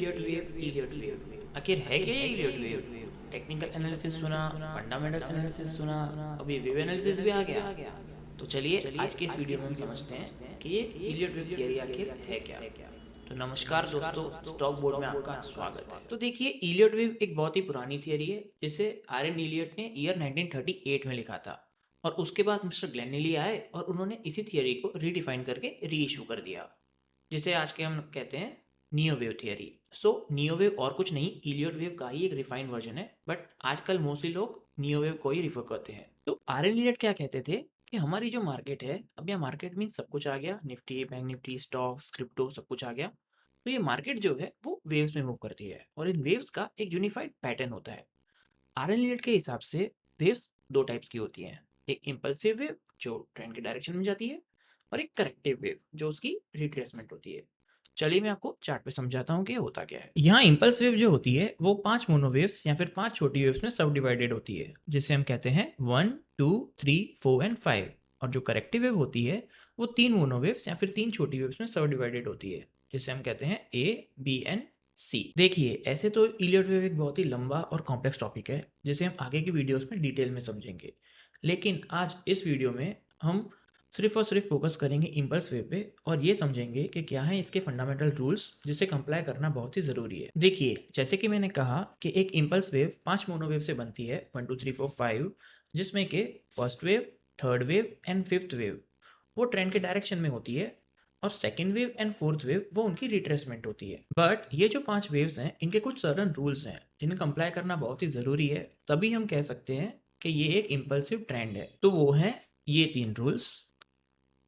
Elliot wave आखिर है क्या ये इलियट वेव? टेक्निकल एनालिसिस सुना, फंडामेंटल एनालिसिस सुना, अभी वेव एनालिसिस भी आ गया। तो चलिए आज के इस वीडियो में हम समझते हैं कि ये इलियट वेव थियरी आखिर है क्या। तो नमस्कार दोस्तों, स्टॉक बोर्ड में आपका स्वागत है। तो देखिए, इलियट वेव एक बहुत ही पुरानी थियरी है जिसे आर एन इलियट ने ईयर 1938 में लिखा था, और उसके बाद मिस्टर ग्लेनिली आए और उन्होंने इसी थियरी को रीडिफाइन करके री इशू कर दिया, जिसे आज के हम कहते हैं नियो वेव थियरी। सो नियो वेव और कुछ नहीं, इलियट वेव का ही एक रिफाइंड वर्जन है, बट आजकल मोस्टली लोग नियो वेव को ही रिफर करते हैं। तो आर एन इलियट क्या कहते थे कि हमारी जो मार्केट है, अब यह मार्केट मीन सब कुछ आ गया, Nifty, bank Nifty, stocks, crypto, सब कुछ आ गया। तो ये मार्केट जो है वो वेव्स में मूव करती है, और इन वेव्स का एक यूनिफाइड पैटर्न होता है। आर एन इलियट के हिसाब से वेव्स दो टाइप्स की होती हैं, एक इम्पल्सिव वेव जो ट्रेंड के डायरेक्शन में जाती है, और एक करेक्टिव वेव जो उसकी रिट्रेसमेंट होती है। चलिए मैं आपको चार्ट पे समझाता हूँ कि ये होता क्या है। यहाँ इम्पल्स वेव जो होती है वो 5 मोनो वेव्स या फिर 5 छोटी वेव्स में सब डिवाइडेड होती है, जिसे हम कहते हैं 1, 2, 3, 4 एंड 5। और जो करेक्टिव वेव होती है वो 3 मोनो वेव्स या फिर 3 छोटी वेव्स में सब डिवाइडेड होती है, जिसे हम कहते हैं ए, बी एंड सी। देखिए, ऐसे तो इलियट वेव एक बहुत ही लंबा और कॉम्प्लेक्स टॉपिक है जिसे हम आगे की वीडियोस में डिटेल में समझेंगे, लेकिन आज इस वीडियो में हम सिर्फ और सिर्फ फोकस करेंगे इम्पल्स वेव पे, और ये समझेंगे कि क्या है इसके फंडामेंटल रूल्स जिसे कंप्लाई करना बहुत ही ज़रूरी है। देखिए, जैसे कि मैंने कहा कि एक इम्पल्स वेव 5 मोनोवेव से बनती है, 1, 2, 3, 4, 5, जिसमें के first wave, third wave and fifth wave वो ट्रेंड के डायरेक्शन में होती है, और second wave and fourth wave वो उनकी रिट्रेसमेंट होती है। बट ये जो 5 वेव्स हैं इनके कुछ सर्टन रूल्स हैं जिन्हें कंप्लाई करना बहुत ही ज़रूरी है, तभी हम कह सकते हैं कि ये एक इम्पल्सिव ट्रेंड है। तो वो हैं ये 3 रूल्स,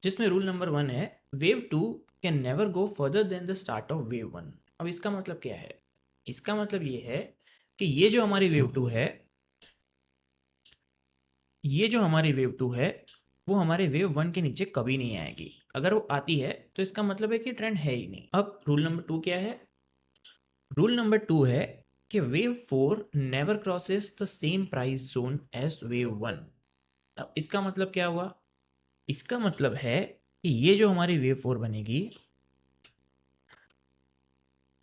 जिसमें रूल नंबर 1 है, wave 2 can never go further than the start of wave 1। अब इसका मतलब क्या है? इसका मतलब ये है कि ये जो हमारी वेव 2 है, ये जो हमारी वेव 2 है वो हमारे वेव 1 के नीचे कभी नहीं आएगी। अगर वो आती है तो इसका मतलब है कि ट्रेंड है ही नहीं। अब रूल नंबर 2 क्या है? रूल नंबर 2 है कि wave 4 never crosses the same price zone as wave 1। अब इसका मतलब क्या हुआ? इसका मतलब है कि ये जो हमारी वेव 4 बनेगी,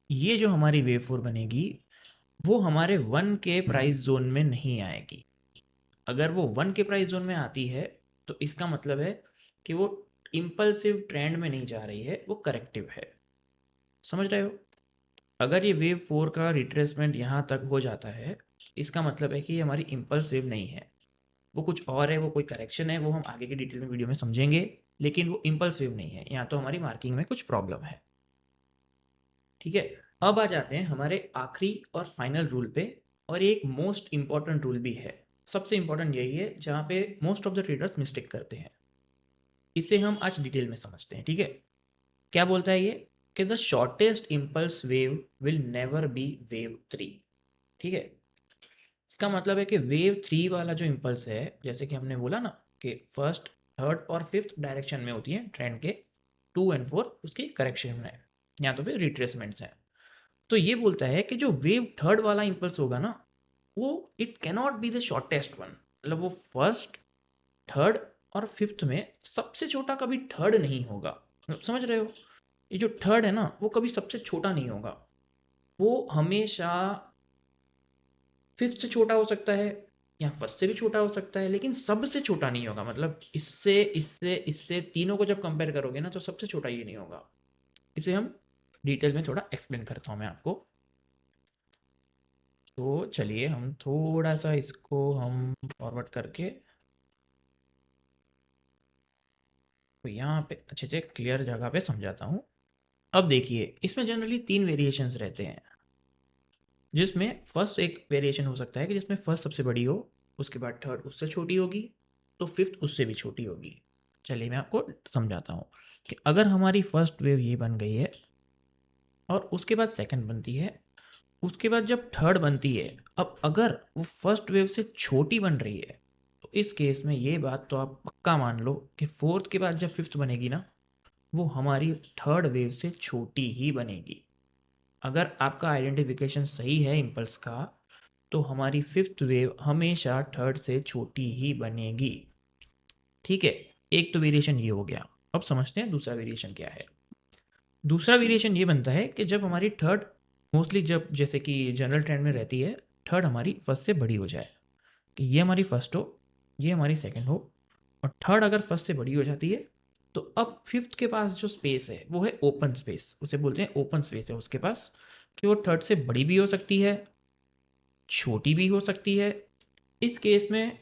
ये जो हमारी वेव 4 बनेगी वो हमारे 1 के प्राइस जोन में नहीं आएगी। अगर वो 1 के प्राइस जोन में आती है तो इसका मतलब है कि वो इम्पल्सिव ट्रेंड में नहीं जा रही है, वो करेक्टिव है। समझ रहे हो? अगर ये वेव 4 का रिट्रेसमेंट यहाँ तक हो जाता है, इसका मतलब है कि ये हमारी इम्पल्सिव नहीं है, वो कुछ और है, वो कोई करेक्शन है, वो हम आगे की डिटेल में वीडियो में समझेंगे, लेकिन वो इम्पल्सिव नहीं है। यहाँ तो हमारी मार्किंग में कुछ प्रॉब्लम है। ठीक है, अब आ जाते हैं हमारे आखिरी और फाइनल रूल पे, और एक मोस्ट इंपॉर्टेंट रूल भी है। सबसे इंपॉर्टेंट यही है जहाँ पे most of the traders mistake करते हैं। इसे हम आज डिटेल में समझते हैं। ठीक है, क्या बोलता है ये कि the shortest impulse wave will never be wave 3। ठीक है, इसका मतलब है कि वेव 3 वाला जो इम्पल्स है, जैसे कि हमने बोला ना कि फर्स्ट, थर्ड और फिफ्थ डायरेक्शन में होती है ट्रेंड के, 2 एंड 4 उसकी करेक्शन है या तो फिर रिट्रेसमेंट्स हैं। तो ये बोलता है कि जो वेव थर्ड वाला इम्पल्स होगा ना, वो it cannot be the shortest one. मतलब वो फर्स्ट, थर्ड और फिफ्थ में सबसे छोटा कभी थर्ड नहीं होगा। समझ रहे हो? ये जो थर्ड है ना वो कभी सबसे छोटा नहीं होगा, वो हमेशा फिफ्थ से छोटा हो सकता है या फर्स्ट से भी छोटा हो सकता है, लेकिन सबसे छोटा नहीं होगा। मतलब इससे इससे इससे तीनों को जब कंपेयर करोगे ना तो सबसे छोटा ये नहीं होगा। इसे हम डिटेल में थोड़ा एक्सप्लेन करता हूँ मैं आपको। तो चलिए हम थोड़ा सा इसको हम फॉरवर्ड करके तो यहाँ पे अच्छे से क्लियर जगह पे समझाता हूँ। अब देखिए, इसमें जनरली 3 वेरिएशंस रहते हैं, जिसमें फर्स्ट एक वेरिएशन हो सकता है कि जिसमें फर्स्ट सबसे बड़ी हो, उसके बाद थर्ड उससे छोटी होगी, तो फिफ्थ उससे भी छोटी होगी। चलिए मैं आपको समझाता हूँ कि अगर हमारी फर्स्ट वेव ये बन गई है और उसके बाद सेकंड बनती है, उसके बाद जब थर्ड बनती है, अब अगर वो फर्स्ट वेव से छोटी बन रही है तो इस केस में ये बात तो आप पक्का मान लो कि फोर्थ के बाद जब फिफ्थ बनेगी ना, वो हमारी थर्ड वेव से छोटी ही बनेगी। अगर आपका आइडेंटिफिकेशन सही है इम्पल्स का, तो हमारी फिफ्थ वेव हमेशा थर्ड से छोटी ही बनेगी। ठीक है, एक तो वेरिएशन ये हो गया। अब समझते हैं दूसरा वेरिएशन क्या है। दूसरा वेरिएशन ये बनता है कि जब हमारी थर्ड मोस्टली जब जैसे कि जनरल ट्रेंड में रहती है, थर्ड हमारी फर्स्ट से बड़ी हो जाए, कि ये हमारी फर्स्ट हो, ये हमारी सेकंड हो, और थर्ड अगर फर्स्ट से बड़ी हो जाती है, तो अब फिफ्थ के पास जो स्पेस है वो है ओपन स्पेस, उसे बोलते हैं ओपन स्पेस है उसके पास, कि वो थर्ड से बड़ी भी हो सकती है, छोटी भी हो सकती है। इस केस में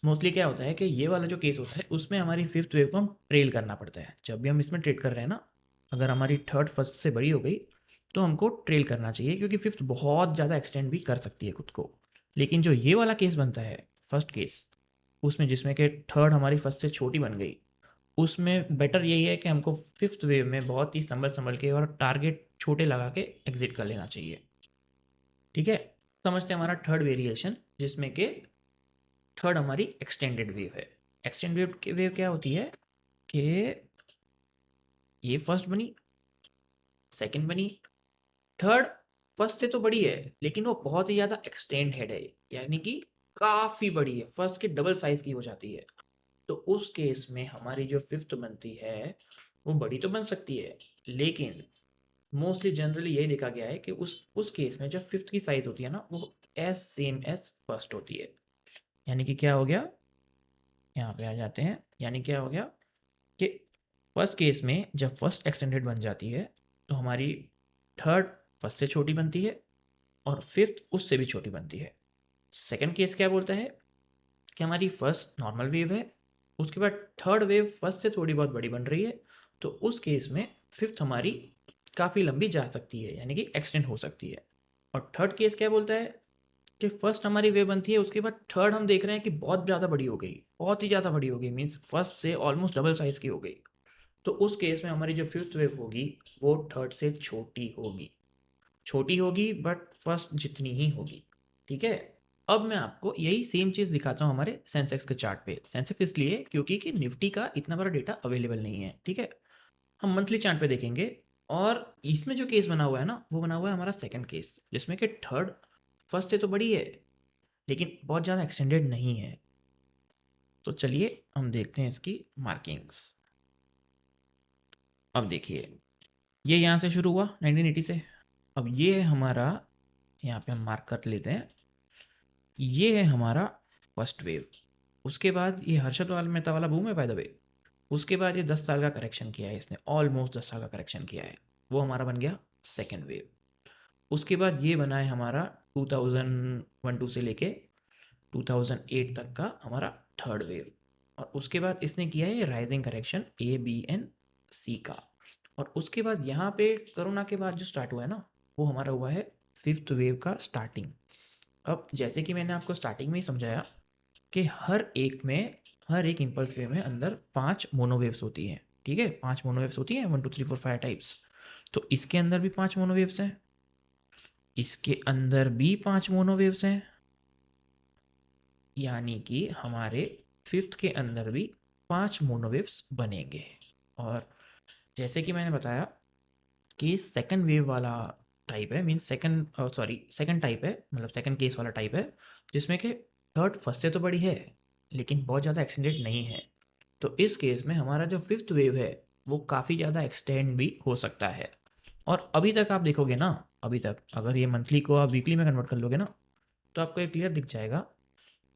मोस्टली क्या होता है कि ये वाला जो केस होता है उसमें हमारी फिफ्थ वेव को हम ट्रेल करना पड़ता है। जब भी हम इसमें ट्रेड कर रहे हैं ना, अगर हमारी थर्ड फर्स्ट से बड़ी हो गई तो हमको ट्रेल करना चाहिए, क्योंकि फिफ्थ बहुत ज़्यादा एक्सटेंड भी कर सकती है खुद को। लेकिन जो ये वाला केस बनता है, फर्स्ट केस, उसमें जिसमें कि थर्ड हमारी फर्स्ट से छोटी बन गई, उसमें बेटर यही है कि हमको फिफ्थ वेव में बहुत ही संभल संभल के और टारगेट छोटे लगा के एग्जिट कर लेना चाहिए। ठीक है, समझते हैं हमारा थर्ड वेरिएशन, जिसमें कि थर्ड हमारी एक्सटेंडेड वेव है। एक्सटेंडेड वेव क्या होती है कि ये फर्स्ट बनी, सेकंड बनी, थर्ड फर्स्ट से तो बड़ी है लेकिन वो बहुत ही ज़्यादा एक्सटेंड हेड है, यानी कि काफ़ी बड़ी है, फर्स्ट के डबल साइज की हो जाती है। तो उस केस में हमारी जो फिफ्थ बनती है वो बड़ी तो बन सकती है, लेकिन मोस्टली जनरली यही देखा गया है कि उस केस में जब फिफ्थ की साइज होती है ना, वो एज सेम एज फर्स्ट होती है। यानी कि क्या हो गया, यहाँ पे आ जाते हैं, यानी क्या हो गया कि फर्स्ट केस में जब फर्स्ट एक्सटेंडेड बन जाती है तो हमारी थर्ड फर्स्ट से छोटी बनती है और फिफ्थ उससे भी छोटी बनती है। सेकंड केस क्या बोलता है कि हमारी फर्स्ट नॉर्मल वेव है, उसके बाद थर्ड वेव फर्स्ट से थोड़ी बहुत बड़ी बन रही है, तो उस केस में फिफ्थ हमारी काफ़ी लंबी जा सकती है, यानी कि एक्सटेंड हो सकती है। और थर्ड केस क्या बोलता है कि फर्स्ट हमारी वेव बनती है, उसके बाद थर्ड हम देख रहे हैं कि बहुत ज़्यादा बड़ी हो गई, बहुत ही ज़्यादा बड़ी हो गई, मीन्स फर्स्ट से ऑलमोस्ट डबल साइज़ की हो गई। तो उस केस में हमारी जो फिफ्थ वेव होगी वो थर्ड से छोटी होगी, छोटी होगी बट फर्स्ट जितनी ही होगी। ठीक है, अब मैं आपको यही सेम चीज़ दिखाता हूँ हमारे सेंसेक्स के चार्ट पे। सेंसेक्स इसलिए क्योंकि कि निफ्टी का इतना बड़ा डेटा अवेलेबल नहीं है। ठीक है, हम मंथली चार्ट पे देखेंगे, और इसमें जो केस बना हुआ है ना, वो बना हुआ है हमारा सेकंड केस, जिसमें कि थर्ड फर्स्ट से तो बड़ी है लेकिन बहुत ज़्यादा एक्सटेंडेड नहीं है। तो चलिए हम देखते हैं इसकी मार्किंग्स। अब देखिए, ये यहाँ से शुरू हुआ 1980 से, अब ये है हमारा, यहाँ पे हम मार्क कर लेते हैं, ये है हमारा फर्स्ट वेव। उसके बाद ये हर्षद वाल मेहता वाला बूम है बाय द वे। उसके बाद ये 10 साल का करेक्शन किया है इसने, ऑलमोस्ट 10 साल का करेक्शन किया है, वो हमारा बन गया सेकेंड वेव। उसके बाद ये बना है हमारा 2001-2 से लेके 2008 तक का हमारा थर्ड वेव। और उसके बाद इसने किया है rising correction A B and C का। और उसके बाद यहाँ पे कोरोना के बाद जो स्टार्ट हुआ है ना, वो हमारा हुआ है फिफ्थ वेव का स्टार्टिंग। अब जैसे कि मैंने आपको स्टार्टिंग में ही समझाया कि हर एक इम्पल्स वेव में अंदर 5 मोनोवेव्स होती हैं। ठीक है, 5 मोनोवेव्स होती हैं, 1 2 3 4 5 टाइप्स। तो इसके अंदर भी 5 मोनोवेव्स हैं, इसके अंदर भी 5 मोनोवेव्स हैं, यानी कि हमारे फिफ्थ के अंदर भी 5 मोनोवेव्स बनेंगे। और जैसे कि मैंने बताया कि सेकंड वेव वाला टाइप है, मीन्स सेकंड टाइप है, मतलब सेकंड केस वाला टाइप है, जिसमें कि थर्ड फर्स्ट से तो बड़ी है लेकिन बहुत ज़्यादा एक्सटेंडेड नहीं है। तो इस केस में हमारा जो फिफ्थ वेव है वो काफ़ी ज़्यादा एक्सटेंड भी हो सकता है। और अभी तक आप देखोगे ना, अभी तक अगर ये मंथली को आप वीकली में कन्वर्ट कर लोगे ना, तो आपको ये क्लियर दिख जाएगा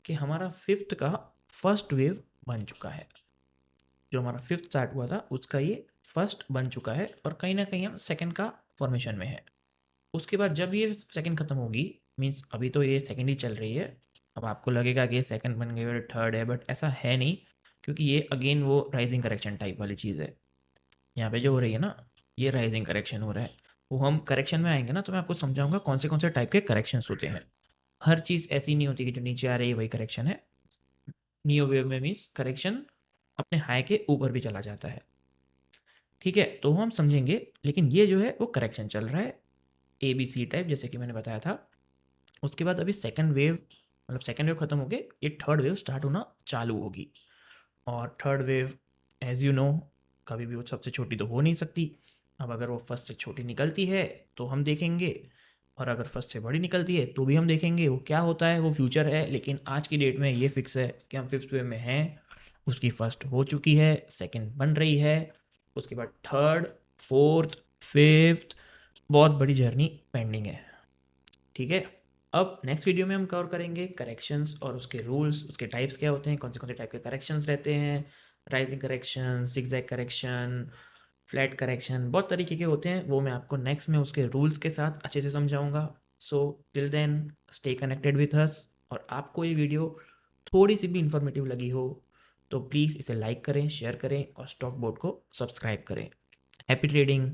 कि हमारा फिफ्थ का फर्स्ट वेव बन चुका है। जो हमारा फिफ्थ स्टार्ट हुआ था उसका ये फर्स्ट बन चुका है, और कहीं ना कहीं हम सेकंड का फॉर्मेशन में है। उसके बाद जब ये सेकंड खत्म होगी, मीन्स अभी तो ये सेकंड ही चल रही है, अब आपको लगेगा कि ये सेकंड बन गई और थर्ड है, बट ऐसा है नहीं, क्योंकि ये अगेन वो राइजिंग करेक्शन टाइप वाली चीज़ है। यहाँ पे जो हो रही है ना, ये राइजिंग करेक्शन हो रहा है। वो हम करेक्शन में आएंगे ना तो मैं आपको समझाऊंगा कौन से टाइप के करेक्शंस होते हैं। हर चीज़ ऐसी नहीं होती कि जो नीचे आ रही है वही करेक्शन है। नियो वेव में मीन्स करेक्शन अपने हाई के ऊपर भी चला जाता है। ठीक है, तो हम समझेंगे, लेकिन ये जो है वो करेक्शन चल रहा है ABC टाइप, जैसे कि मैंने बताया था। उसके बाद अभी सेकंड वेव, मतलब सेकंड वेव खत्म हो गए, ये थर्ड वेव स्टार्ट होना चालू होगी। और third wave as you know कभी भी वो सबसे छोटी तो हो नहीं सकती। अब अगर वो फर्स्ट से छोटी निकलती है तो हम देखेंगे, और अगर फर्स्ट से बड़ी निकलती है तो भी हम देखेंगे। वो क्या होता है वो फ्यूचर है, लेकिन आज की डेट में ये फिक्स है कि हम फिफ्थ वेव में हैं। उसकी फर्स्ट हो चुकी है, सेकंड बन रही है, उसके बाद थर्ड, फोर्थ, फिफ्थ, बहुत बड़ी जर्नी पेंडिंग है। ठीक है, अब नेक्स्ट वीडियो में हम कवर करेंगे करेक्शंस और उसके रूल्स, उसके टाइप्स क्या होते हैं, कौन से टाइप के करेक्शंस रहते हैं, rising correction, zigzag correction, flat correction, बहुत तरीके के होते हैं। वो मैं आपको नेक्स्ट में उसके रूल्स के साथ अच्छे से समझाऊंगा। So till then stay connected with us. और आपको ये वीडियो थोड़ी सी भी इंफॉर्मेटिव लगी हो तो प्लीज़ इसे लाइक करें, शेयर करें और स्टॉक बोर्ड को सब्सक्राइब करें। Happy trading.